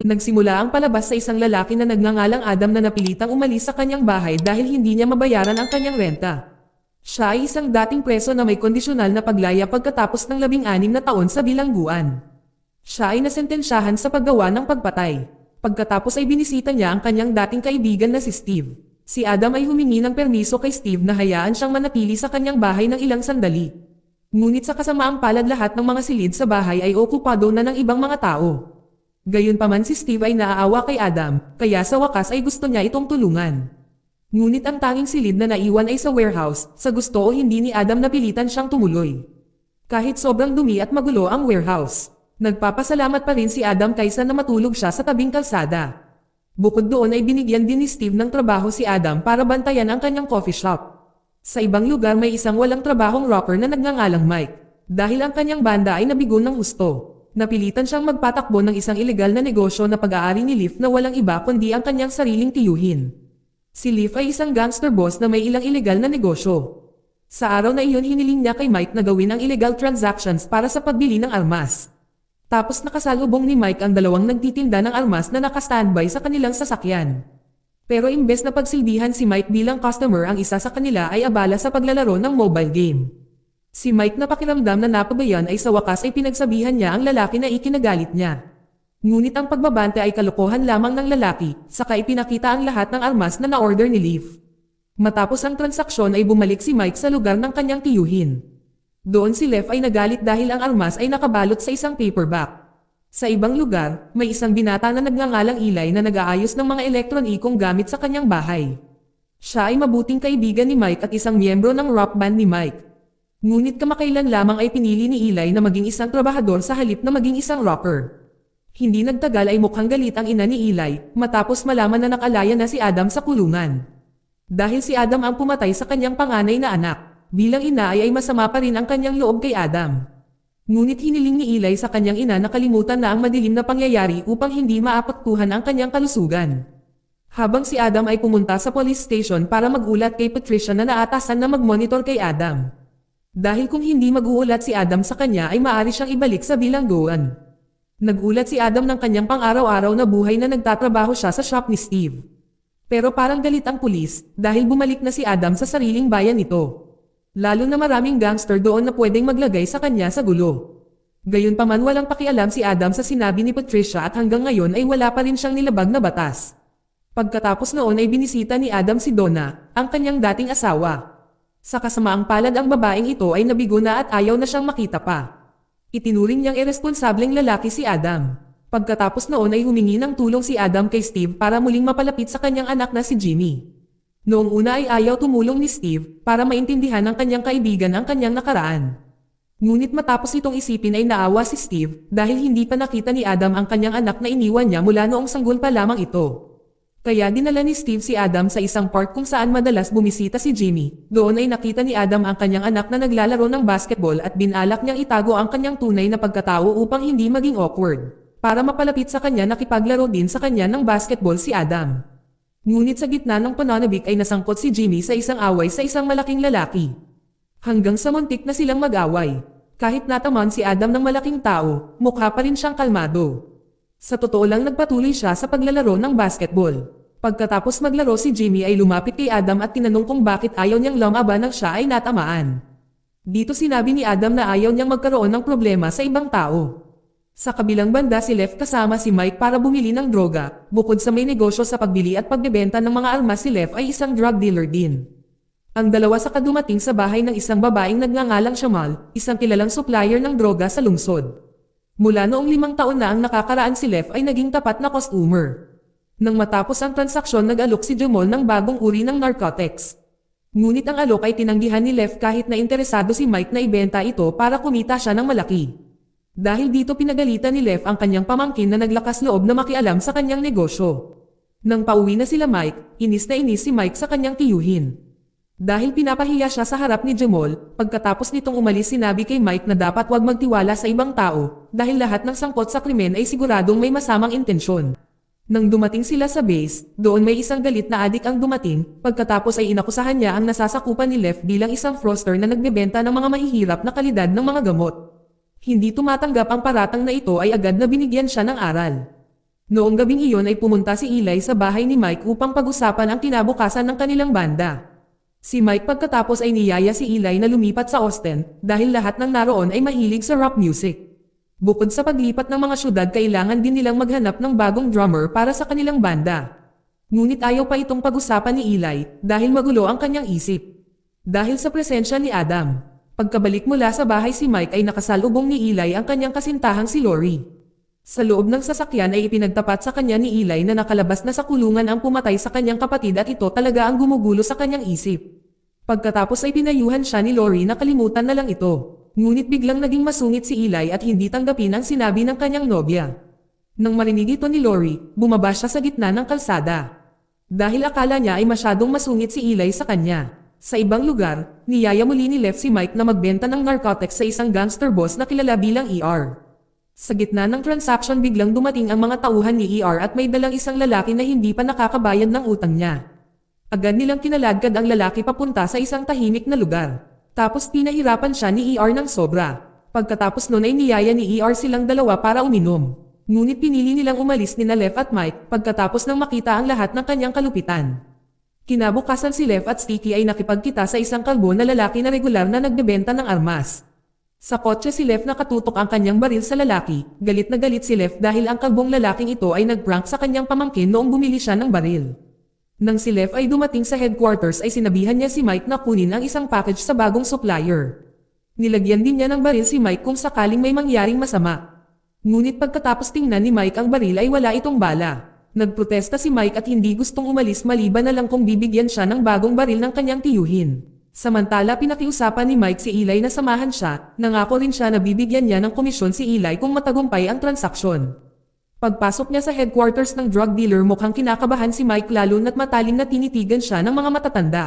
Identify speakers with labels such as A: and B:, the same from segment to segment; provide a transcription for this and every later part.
A: Nagsimula ang palabas sa isang lalaki na nagngangalang Adam na napilitang umalis sa kanyang bahay dahil hindi niya mabayaran ang kanyang renta. Siya ay isang dating preso na may kondisyonal na paglaya pagkatapos ng 16 na taon sa bilangguan. Siya ay nasentensyahan sa paggawa ng pagpatay. Pagkatapos ay binisita niya ang kanyang dating kaibigan na si Steve. Si Adam ay humingi ng permiso kay Steve na hayaan siyang manatili sa kanyang bahay ng ilang sandali. Ngunit sa kasamaang palad lahat ng mga silid sa bahay ay okupado na ng ibang mga tao. Gayunpaman si Steve ay naaawa kay Adam, kaya sa wakas ay gusto niya itong tulungan. Ngunit ang tanging silid na naiwan ay sa warehouse, sa gusto o hindi ni Adam napilitan siyang tumuloy. Kahit sobrang dumi at magulo ang warehouse, nagpapasalamat pa rin si Adam kaysa na matulog siya sa tabing kalsada. Bukod doon ay binigyan din ni Steve ng trabaho si Adam para bantayan ang kanyang coffee shop. Sa ibang lugar may isang walang trabahong rocker na nagngangalang Mike. Dahil ang kanyang banda ay nabigo ng husto, napilitan siyang magpatakbo ng isang ilegal na negosyo na pag-aari ni Leaf na walang iba kundi ang kanyang sariling tiyuhin. Si Leaf ay isang gangster boss na may ilang ilegal na negosyo. Sa araw na iyon hiniling niya kay Mike na gawin ang illegal transactions para sa pagbili ng armas. Tapos nakasalubong ni Mike ang dalawang nagtitinda ng armas na naka-standby sa kanilang sasakyan. Pero imbes na pagsilbihan si Mike bilang customer, ang isa sa kanila ay abala sa paglalaro ng mobile game. Si Mike na pakiramdam na napabayan ay sa wakas ay pinagsabihan niya ang lalaki na ikinagalit niya. Ngunit ang pagbabante ay kalokohan lamang ng lalaki, saka ipinakita ang lahat ng armas na na-order ni Leaf. Matapos ang transaksyon ay bumalik si Mike sa lugar ng kanyang tiyuhin. Doon si Leaf ay nagalit dahil ang armas ay nakabalot sa isang paperback. Sa ibang lugar, may isang binata na nagngangalang Eli na nag-aayos ng mga elektronikong gamit sa kanyang bahay. Siya ay mabuting kaibigan ni Mike at isang miyembro ng rock band ni Mike. Ngunit kamakailan lamang ay pinili ni Eli na maging isang trabahador sa halip na maging isang rocker. Hindi nagtagal ay mukhang galit ang ina ni Eli matapos malaman na nakalaya na si Adam sa kulungan. Dahil si Adam ang pumatay sa kanyang panganay na anak, bilang ina ay masama pa rin ang kanyang loob kay Adam. Ngunit hiniling ni Eli sa kanyang ina na kalimutan na ang madilim na pangyayari upang hindi maapektuhan ang kanyang kalusugan. Habang si Adam ay pumunta sa police station para magulat kay Patricia na naatasan na mag-monitor kay Adam. Dahil kung hindi mag-uulat si Adam sa kanya ay maaari siyang ibalik sa bilangguan. Nagulat si Adam ng kanyang pang-araw-araw na buhay na nagtatrabaho siya sa shop ni Steve. Pero parang galit ang pulis dahil bumalik na si Adam sa sariling bayan nito. Lalo na maraming gangster doon na pwedeng maglagay sa kanya sa gulo. Gayunpaman walang pakialam si Adam sa sinabi ni Patricia at hanggang ngayon ay wala pa rin siyang nilabag na batas. Pagkatapos noon ay binisita ni Adam si Donna, ang kanyang dating asawa. Sa kasamaang palad ang babaeng ito ay nabigo na at ayaw na siyang makita pa. Itinuring niyang iresponsableng lalaki si Adam. Pagkatapos noon ay humingi ng tulong si Adam kay Steve para muling mapalapit sa kanyang anak na si Jimmy. Noong una ay ayaw tumulong ni Steve para maintindihan ng kanyang kaibigan ang kanyang nakaraan. Ngunit matapos itong isipin ay naawa si Steve dahil hindi pa nakita ni Adam ang kanyang anak na iniwan niya mula noong sanggol pa lamang ito. Kaya dinala ni Steve si Adam sa isang park kung saan madalas bumisita si Jimmy. Doon ay nakita ni Adam ang kanyang anak na naglalaro ng basketball at binalak niyang itago ang kanyang tunay na pagkatao upang hindi maging awkward. Para mapalapit sa kanya nakipaglaro din sa kanya ng basketball si Adam. Ngunit sa gitna ng pananabik ay nasangkot si Jimmy sa isang away sa isang malaking lalaki. Hanggang sa muntik na silang mag-away. Kahit natamaan si Adam ng malaking tao, mukha pa rin siyang kalmado. Sa totoo lang nagpatuloy siya sa paglalaro ng basketball. Pagkatapos maglaro si Jimmy ay lumapit kay Adam at tinanong kung bakit ayaw niyang lumaban nang siya ay natamaan. Dito sinabi ni Adam na ayaw niyang magkaroon ng problema sa ibang tao. Sa kabilang banda si Lev kasama si Mike para bumili ng droga. Bukod sa may negosyo sa pagbili at pagbebenta ng mga armas, si Lev ay isang drug dealer din. Ang dalawa sa dumating sa bahay ng isang babaeng nagngangalang Shamal, isang kilalang supplier ng droga sa lungsod. Mula noong 5 taon na ang nakakaraan si Lev ay naging tapat na customer. Nang matapos ang transaksyon nag-alok si Jamal ng bagong uri ng narcotics. Ngunit ang alok ay tinanggihan ni Lev kahit na interesado si Mike na ibenta ito para kumita siya ng malaki. Dahil dito pinagalitan ni Lev ang kanyang pamangkin na naglakas loob na makialam sa kanyang negosyo. Nang pauwi na sila Mike, inis na inis si Mike sa kanyang tiyuhin. Dahil pinapahiya siya sa harap ni Jamal, pagkatapos nitong umalis sinabi kay Mike na dapat wag magtiwala sa ibang tao, dahil lahat ng sangkot sa krimen ay siguradong may masamang intensyon. Nang dumating sila sa base, doon may isang galit na adik ang dumating, pagkatapos ay inakusahan niya ang nasasakupan ni Lev bilang isang froster na nagbebenta ng mga mahihirap na kalidad ng mga gamot. Hindi tumatanggap ang paratang na ito ay agad na binigyan siya ng aral. Noong gabing iyon ay pumunta si Eli sa bahay ni Mike upang pag-usapan ang kinabukasan ng kanilang banda. Si Mike pagkatapos ay niyaya si Eli na lumipat sa Austin dahil lahat ng naroon ay mahilig sa rock music. Bukod sa paglipat ng mga syudad, kailangan din nilang maghanap ng bagong drummer para sa kanilang banda. Ngunit ayaw pa itong pag-usapan ni Eli dahil magulo ang kanyang isip. Dahil sa presensya ni Adam. Pagkabalik mula sa bahay, si Mike ay nakasalubong ni Eli ang kanyang kasintahang si Lori. Sa loob ng sasakyan ay ipinagtapat sa kanya ni Eli na nakalabas na sa kulungan ang pumatay sa kanyang kapatid at ito talaga ang gumugulo sa kanyang isip. Pagkatapos ay pinayuhan siya ni Lori na kalimutan na lang ito. Ngunit biglang naging masungit si Eli at hindi tanggapin ang sinabi ng kanyang nobya. Nang marinig ito ni Lori, bumaba siya sa gitna ng kalsada. Dahil akala niya ay masyadong masungit si Eli sa kanya. Sa ibang lugar, niyaya muli ni Left si Mike na magbenta ng narcotics sa isang gangster boss na kilala bilang ER. Sa gitna ng transaction, biglang dumating ang mga tauhan ni ER at may dalang isang lalaki na hindi pa nakakabayad ng utang niya. Agad nilang kinaladkad ang lalaki papunta sa isang tahimik na lugar. Tapos pinahirapan siya ni ER ng sobra. Pagkatapos nun ay niyaya ni ER silang dalawa para uminom. Ngunit pinili nilang umalis nina Left at Mike pagkatapos nang makita ang lahat ng kanyang kalupitan. Kinabukasan si Left at Sticky ay nakipagkita sa isang kalbo na lalaki na regular na nagbebenta ng armas. Sa kotse si Left nakatutok ang kanyang baril sa lalaki. Galit na galit si Left dahil ang kalbong lalaking ito ay nagprank sa kanyang pamangkin noong bumili siya ng baril. Nang si Left ay dumating sa headquarters ay sinabihan niya si Mike na kunin ang isang package sa bagong supplier. Nilagyan din niya ng baril si Mike kung sakaling may mangyaring masama. Ngunit pagkatapos tingnan ni Mike ang baril ay wala itong bala. Nagprotesta si Mike at hindi gustong umalis maliban na lang kung bibigyan siya ng bagong baril ng kanyang tiyuhin. Samantala pinakiusapan ni Mike si Eli na samahan siya, nangako rin siya na bibigyan niya ng komisyon si Eli kung matagumpay ang transaksyon. Pagpasok niya sa headquarters ng drug dealer, mukhang kinakabahan si Mike lalo na't matalim na tinitigan siya ng mga matatanda.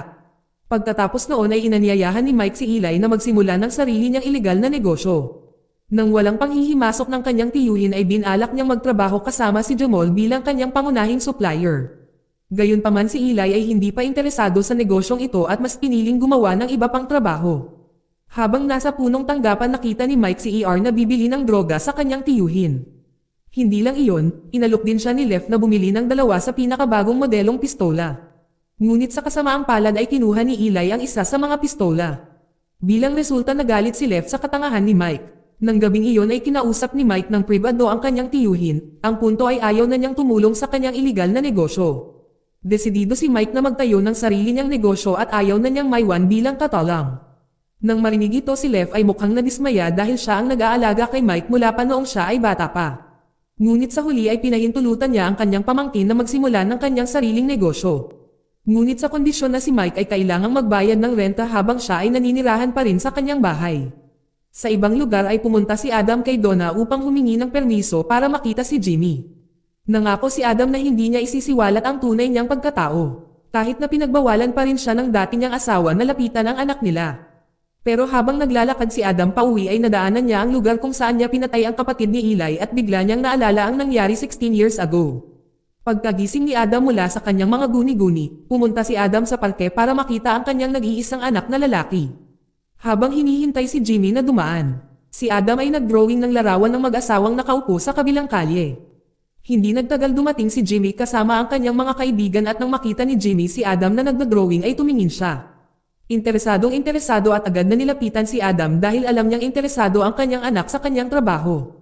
A: Pagkatapos noon ay inanyayahan ni Mike si Eli na magsimula ng sarili niyang ilegal na negosyo. Nang walang panghihimasok ng kanyang tiyuhin ay binalak niyang magtrabaho kasama si Jamal bilang kanyang pangunahing supplier. Gayunpaman si Eli ay hindi pa interesado sa negosyong ito at mas piniling gumawa ng iba pang trabaho. Habang nasa punong tanggapan, nakita ni Mike si ER na bibili ng droga sa kanyang tiyuhin. Hindi lang iyon, inalok din siya ni Left na bumili ng dalawa sa pinakabagong modelong pistola. Ngunit sa kasamaang palad ay kinuha ni Eli ang isa sa mga pistola. Bilang resulta, nagalit si Left sa katangahan ni Mike. Nang gabing iyon ay kinausap ni Mike ng pribado ang kanyang tiyuhin. Ang punto ay ayaw na niyang tumulong sa kanyang iligal na negosyo. Desidido si Mike na magtayo ng sarili niyang negosyo at ayaw na niyang maiwan bilang katalang. Nang marinig ito, si Left ay mukhang nadismaya dahil siya ang nag-aalaga kay Mike mula pa noong siya ay bata pa. Ngunit sa huli ay pinahintulutan niya ang kanyang pamangkin na magsimula ng kanyang sariling negosyo. Ngunit sa kondisyon na si Mike ay kailangang magbayad ng renta habang siya ay naninirahan pa rin sa kanyang bahay. Sa ibang lugar ay pumunta si Adam kay Donna upang humingi ng permiso para makita si Jimmy. Nangako si Adam na hindi niya isisiwalat ang tunay niyang pagkatao. Kahit na pinagbawalan pa rin siya ng dati niyang asawa na lapitan ang anak nila. Pero habang naglalakad si Adam pauwi ay nadaanan niya ang lugar kung saan niya pinatay ang kapatid ni Eli at bigla niyang naalala ang nangyari 16 years ago. Pagkagising ni Adam mula sa kanyang mga guni-guni, pumunta si Adam sa parke para makita ang kanyang nag-iisang anak na lalaki. Habang hinihintay si Jimmy na dumaan, si Adam ay nag-drawing ng larawan ng mag-asawang nakaupo sa kabilang kalye. Hindi nagtagal dumating si Jimmy kasama ang kanyang mga kaibigan at nang makita ni Jimmy si Adam na nagdodrawing ay tumingin siya. Interesado at agad na nilapitan si Adam dahil alam niyang interesado ang kanyang anak sa kanyang trabaho.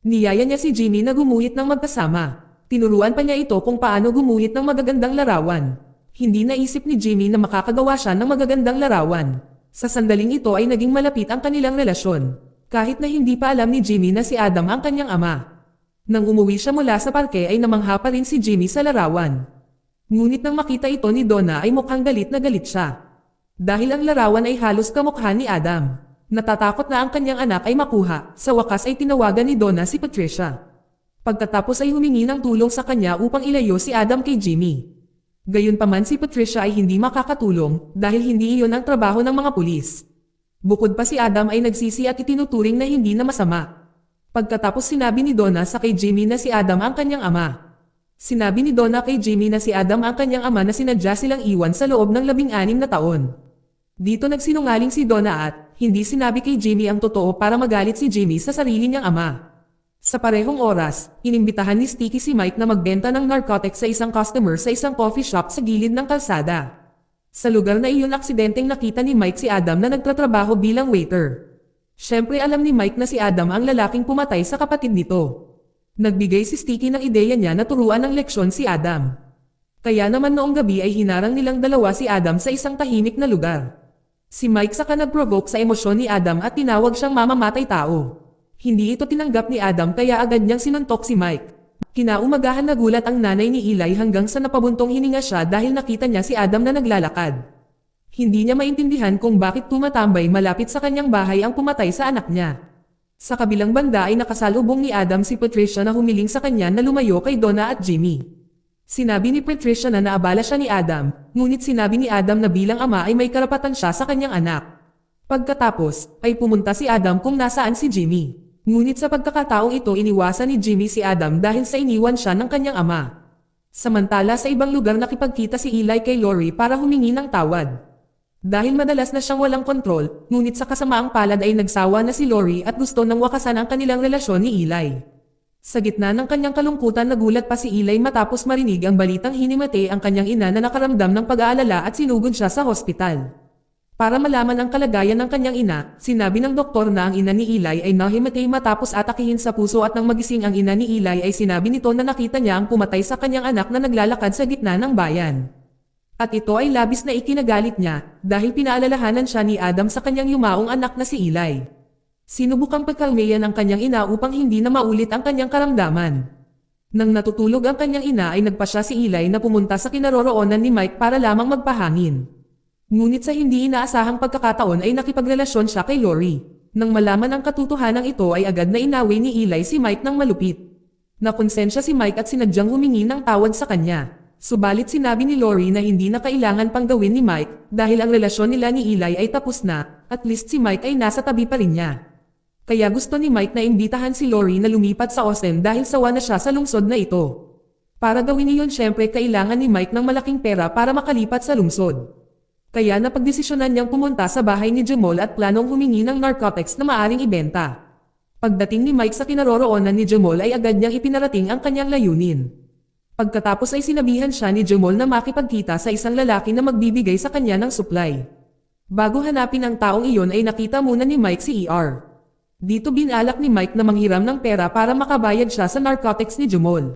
A: Niyaya niya si Jimmy na gumuhit ng magkasama. Tinuruan pa niya ito kung paano gumuhit ng magagandang larawan. Hindi naisip ni Jimmy na makakagawa siya ng magagandang larawan. Sa sandaling ito ay naging malapit ang kanilang relasyon. Kahit na hindi pa alam ni Jimmy na si Adam ang kanyang ama. Nang umuwi siya mula sa parke ay namangha pa rin si Jimmy sa larawan. Ngunit nang makita ito ni Donna ay mukhang galit na galit siya. Dahil ang larawan ay halos kamukha ni Adam. Natatakot na ang kanyang anak ay makuha. Sa wakas ay tinawagan ni Donna si Patricia. Pagkatapos ay humingi ng tulong sa kanya upang ilayo si Adam kay Jimmy. Gayunpaman si Patricia ay hindi makakatulong dahil hindi iyon ang trabaho ng mga pulis. Bukod pa si Adam ay nagsisi at itinuturing na hindi na masama. Pagkatapos sinabi ni Donna sa kay Jimmy na si Adam ang kanyang ama. Sinabi ni Donna kay Jimmy na si Adam ang kanyang ama na sinadya silang iwan sa loob ng 16 na taon. Dito nagsinungaling si Donna at hindi sinabi kay Jimmy ang totoo para magalit si Jimmy sa sarili niyang ama. Sa parehong oras, inimbitahan ni Sticky si Mike na magbenta ng narcotics sa isang customer sa isang coffee shop sa gilid ng kalsada. Sa lugar na iyon aksidenteng nakita ni Mike si Adam na nagtatrabaho bilang waiter. Siyempre alam ni Mike na si Adam ang lalaking pumatay sa kapatid nito. Nagbigay si Sticky ng ideya niya na turuan ng leksyon si Adam. Kaya naman noong gabi ay hinarang nilang dalawa si Adam sa isang tahimik na lugar. Si Mike saka nag-provoke sa emosyon ni Adam at tinawag siyang mamamatay tao. Hindi ito tinanggap ni Adam kaya agad niyang sinuntok si Mike. Kinaumagahan nagulat ang nanay ni Eli hanggang sa napabuntong hininga siya dahil nakita niya si Adam na naglalakad. Hindi niya maintindihan kung bakit tumatambay malapit sa kanyang bahay ang pumatay sa anak niya. Sa kabilang banda ay nakasalubong ni Adam si Patricia na humiling sa kanya na lumayo kay Donna at Jimmy. Sinabi ni Patricia na naabala siya ni Adam, ngunit sinabi ni Adam na bilang ama ay may karapatan siya sa kanyang anak. Pagkatapos, ay pumunta si Adam kung nasaan si Jimmy. Ngunit sa pagkakataong ito iniwasan ni Jimmy si Adam dahil sa iniwan siya ng kanyang ama. Samantala sa ibang lugar nakipagkita si Eli kay Lori para humingi ng tawad. Dahil madalas na siyang walang kontrol, ngunit sa kasamaang palad ay nagsawa na si Lori at gusto nang wakasan ang kanilang relasyon ni Eli. Sa gitna ng kanyang kalungkutan nagulat pa si Eli matapos marinig ang balitang hinimatay ang kanyang ina na nakaramdam ng pag-aalala at sinugod siya sa hospital. Para malaman ang kalagayan ng kanyang ina, sinabi ng doktor na ang ina ni Eli ay nahimatay matapos atakihin sa puso at nang magising ang ina ni Eli ay sinabi nito na nakita niya ang pumatay sa kanyang anak na naglalakad sa gitna ng bayan. At ito ay labis na ikinagalit niya dahil pinaalalahanan siya ni Adam sa kanyang yumaong anak na si Eli. Sinubukang pagkalmayan ang kanyang ina upang hindi na maulit ang kanyang karamdaman. Nang natutulog ang kanyang ina ay nagpasya si Eli na pumunta sa kinaroroonan ni Mike para lamang magpahangin. Ngunit sa hindi inaasahang pagkakataon ay nakipagrelasyon siya kay Lori. Nang malaman ang katotohanan ito ay agad na inaway ni Eli si Mike ng malupit. Nakonsensya si Mike at sinadyang humingi ng tawad sa kanya. Subalit sinabi ni Lori na hindi na kailangan pang gawin ni Mike dahil ang relasyon nila ni Eli ay tapos na, at least si Mike ay nasa tabi pa rin niya. Kaya gusto ni Mike na imbitahan si Lori na lumipat sa Austin dahil sawa na siya sa lungsod na ito. Para gawin iyon syempre kailangan ni Mike ng malaking pera para makalipat sa lungsod. Kaya napagdesisyonan niyang pumunta sa bahay ni Jamal at planong humingi ng narcotics na maaring ibenta. Pagdating ni Mike sa kinaroroonan ni Jamal ay agad niyang ipinarating ang kanyang layunin. Pagkatapos ay sinabihan siya ni Jamal na makipagkita sa isang lalaki na magbibigay sa kanya ng supply. Bago hanapin ang taong iyon ay nakita muna ni Mike si ER. Dito binalak ni Mike na manghiram ng pera para makabayad siya sa narcotics ni Jamal.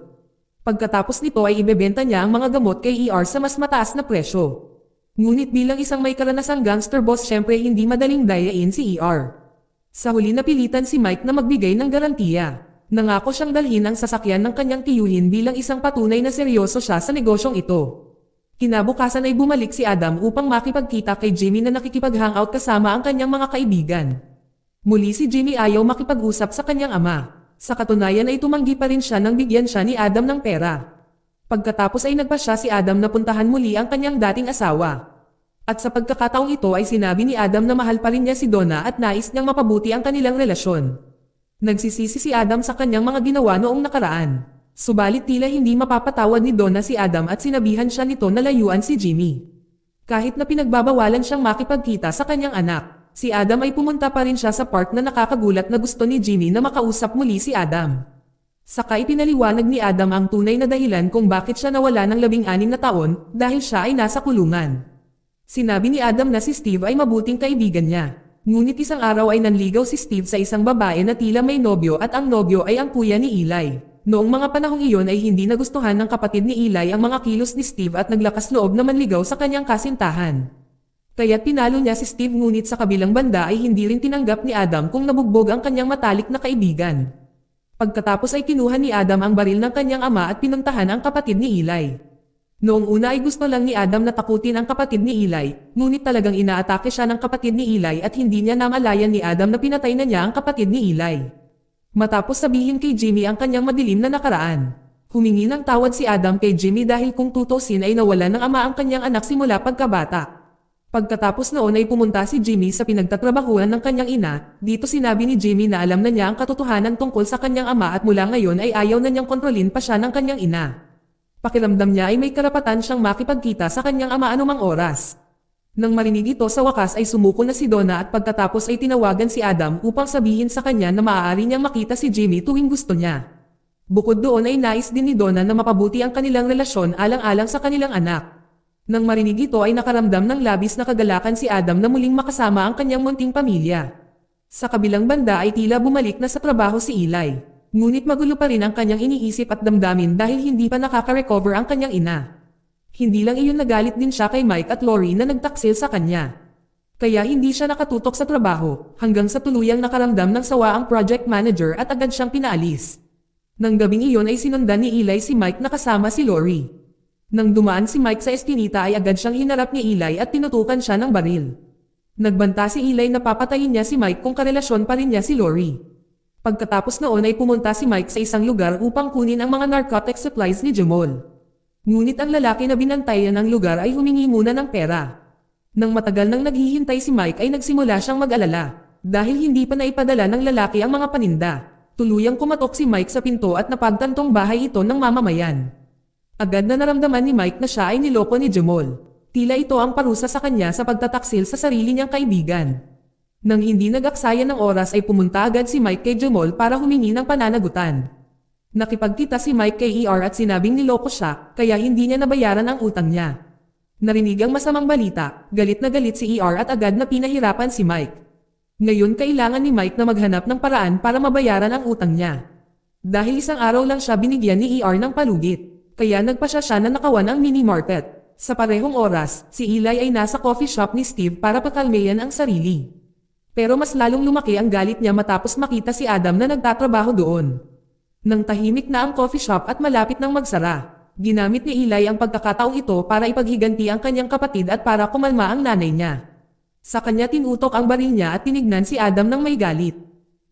A: Pagkatapos nito ay ibebenta niya ang mga gamot kay ER sa mas mataas na presyo. Ngunit bilang isang may karanasang gangster boss syempre hindi madaling dayain si ER. Sa huli napilitan si Mike na magbigay ng garantiya. Nangako siyang dalhin ang sasakyan ng kanyang tiyuhin bilang isang patunay na seryoso siya sa negosyong ito. Kinabukasan ay bumalik si Adam upang makipagkita kay Jimmy na nakikipag-hangout kasama ang kanyang mga kaibigan. Muli si Jimmy ayaw makipag-usap sa kanyang ama. Sa katunayan ay tumanggi pa rin siya nang bigyan siya ni Adam ng pera. Pagkatapos ay nagpasya si Adam na puntahan muli ang kanyang dating asawa. At sa pagkakataong ito ay sinabi ni Adam na mahal pa rin niya si Donna at nais niyang mapabuti ang kanilang relasyon. Nagsisisi si Adam sa kanyang mga ginawa noong nakaraan. Subalit tila hindi mapapatawad ni Donna si Adam at sinabihan siya nito na layuan si Jimmy. Kahit na pinagbabawalan siyang makipagkita sa kanyang anak, si Adam ay pumunta pa rin siya sa park na nakakagulat na gusto ni Jimmy na makausap muli si Adam. Saka ipinaliwanag ni Adam ang tunay na dahilan kung bakit siya nawala ng 16 na taon dahil siya ay nasa kulungan. Sinabi ni Adam na si Steve ay mabuting kaibigan niya. Ngunit isang araw ay nanligaw si Steve sa isang babae na tila may nobyo at ang nobyo ay ang kuya ni Eli. Noong mga panahong iyon ay hindi nagustuhan ng kapatid ni Eli ang mga kilos ni Steve at naglakas loob na manligaw sa kanyang kasintahan. Kaya't pinalo niya si Steve ngunit sa kabilang banda ay hindi rin tinanggap ni Adam kung nabugbog ang kanyang matalik na kaibigan. Pagkatapos ay kinuha ni Adam ang baril ng kanyang ama at pinuntahan ang kapatid ni Eli. Noong una ay gusto lang ni Adam na takutin ang kapatid ni Eli, ngunit talagang inaatake siya ng kapatid ni Eli at hindi niya namalayan ni Adam na pinatay na niya ang kapatid ni Eli. Matapos sabihin kay Jimmy ang kanyang madilim na nakaraan, humingi ng tawad si Adam kay Jimmy dahil kung tutusin ay nawalan ng ama ang kanyang anak simula pagkabata. Pagkatapos noon ay pumunta si Jimmy sa pinagtatrabahuan ng kanyang ina, dito sinabi ni Jimmy na alam na niya ang katotohanan tungkol sa kanyang ama at mula ngayon ay ayaw na niyang kontrolin pa siya ng kanyang ina. Pakiramdam niya ay may karapatan siyang makipagkita sa kanyang ama anumang oras. Nang marinig ito sa wakas ay sumuko na si Donna at pagkatapos ay tinawagan si Adam upang sabihin sa kanya na maaari niyang makita si Jimmy tuwing gusto niya. Bukod doon ay nais din ni Donna na mapabuti ang kanilang relasyon alang-alang sa kanilang anak. Nang marinig ito ay nakaramdam ng labis na kagalakan si Adam na muling makasama ang kanyang munting pamilya. Sa kabilang banda ay tila bumalik na sa trabaho si Eli. Ngunit magulo pa rin ang kanyang iniisip at damdamin dahil hindi pa nakaka-recover ang kanyang ina. Hindi lang iyon, nagalit din siya kay Mike at Lori na nagtaksil sa kanya. Kaya hindi siya nakatutok sa trabaho, hanggang sa tuluyang nakaramdam ng sawa ang project manager at agad siyang pinaalis. Nang gabing iyon ay sinundan ni Eli si Mike na kasama si Lori. Nang dumaan si Mike sa eskinita ay agad siyang hinarap ni Eli at tinutukan siya ng baril. Nagbanta si Eli na papatayin niya si Mike kung karelasyon pa rin niya si Lori. Pagkatapos noon ay pumunta si Mike sa isang lugar upang kunin ang mga narcotic supplies ni Jamal. Ngunit ang lalaki na binantayan ng lugar ay humingi muna ng pera. Nang matagal nang naghihintay si Mike ay nagsimula siyang mag-alala, dahil hindi pa naipadala ng lalaki ang mga paninda. Tuluyang kumatok si Mike sa pinto at napagtantong bahay ito ng mamamayan. Agad na naramdaman ni Mike na siya ay niloko ni Jamal. Tila ito ang parusa sa kanya sa pagtataksil sa sarili niyang kaibigan. Nang hindi nag-aksaya ng oras ay pumunta agad si Mike kay Jamal para humingi ng pananagutan. Nakipagkita si Mike kay ER at sinabing niloko siya, kaya hindi niya nabayaran ang utang niya. Narinig ang masamang balita, galit na galit si ER at agad na pinahirapan si Mike. Ngayon kailangan ni Mike na maghanap ng paraan para mabayaran ang utang niya. Dahil isang araw lang siya binigyan ni ER ng palugit, kaya nagpasya siya na nakawan ang mini market. Sa parehong oras, si Eli ay nasa coffee shop ni Steve para pakalmayan ang sarili. Pero mas lalong lumaki ang galit niya matapos makita si Adam na nagtatrabaho doon. Nang tahimik na ang coffee shop at malapit nang magsara, ginamit ni Eli ang pagkakataong ito para ipaghiganti ang kanyang kapatid at para kumalma ang nanay niya. Sa kanya tinutok ang baril niya at tinignan si Adam ng may galit.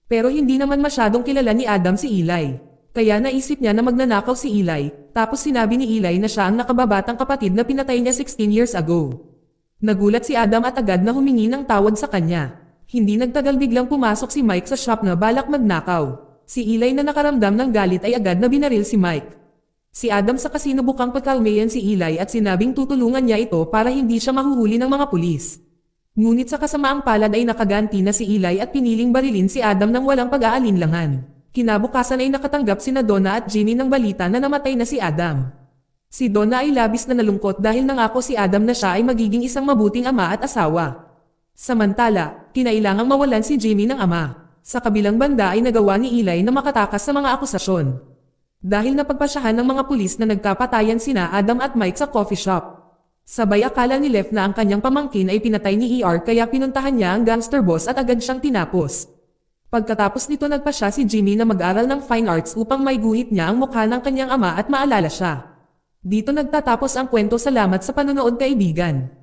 A: Pero hindi naman masyadong kilala ni Adam si Eli. Kaya naisip niya na magnanakaw si Eli, tapos sinabi ni Eli na siya ang nakababatang kapatid na pinatay niya 16 years ago. Nagulat si Adam at agad na humingi ng tawad sa kanya. Hindi nagtagal biglang pumasok si Mike sa shop na balak magnakaw. Si Eli na nakaramdam ng galit ay agad na binaril si Mike. Si Adam sa kasinubukang pagkalmayan si Eli at sinabing tutulungan niya ito para hindi siya mahuhuli ng mga pulis. Ngunit sa kasamaang palad ay nakaganti na si Eli at piniling barilin si Adam ng walang pag-aalinlangan. Kinabukasan ay nakatanggap sina Donna at Jimmy ng balita na namatay na si Adam. Si Donna ay labis na nalungkot dahil nangako si Adam na siya ay magiging isang mabuting ama at asawa. Samantala, kinailangang mawalan si Jimmy ng ama. Sa kabilang banda ay nagawa ni Eli na makatakas sa mga akusasyon. Dahil napagpasyahan ng mga pulis na nagkapatayan sina Adam at Mike sa coffee shop. Sabay akala ni Lef na ang kanyang pamangkin ay pinatay ni ER kaya pinuntahan niya ang gangster boss at agad siyang tinapos. Pagkatapos nito nagpasya si Jimmy na mag-aral ng fine arts upang maiguhit niya ang mukha ng kanyang ama at maalala siya. Dito nagtatapos ang kwento. Salamat sa panonood kaibigan.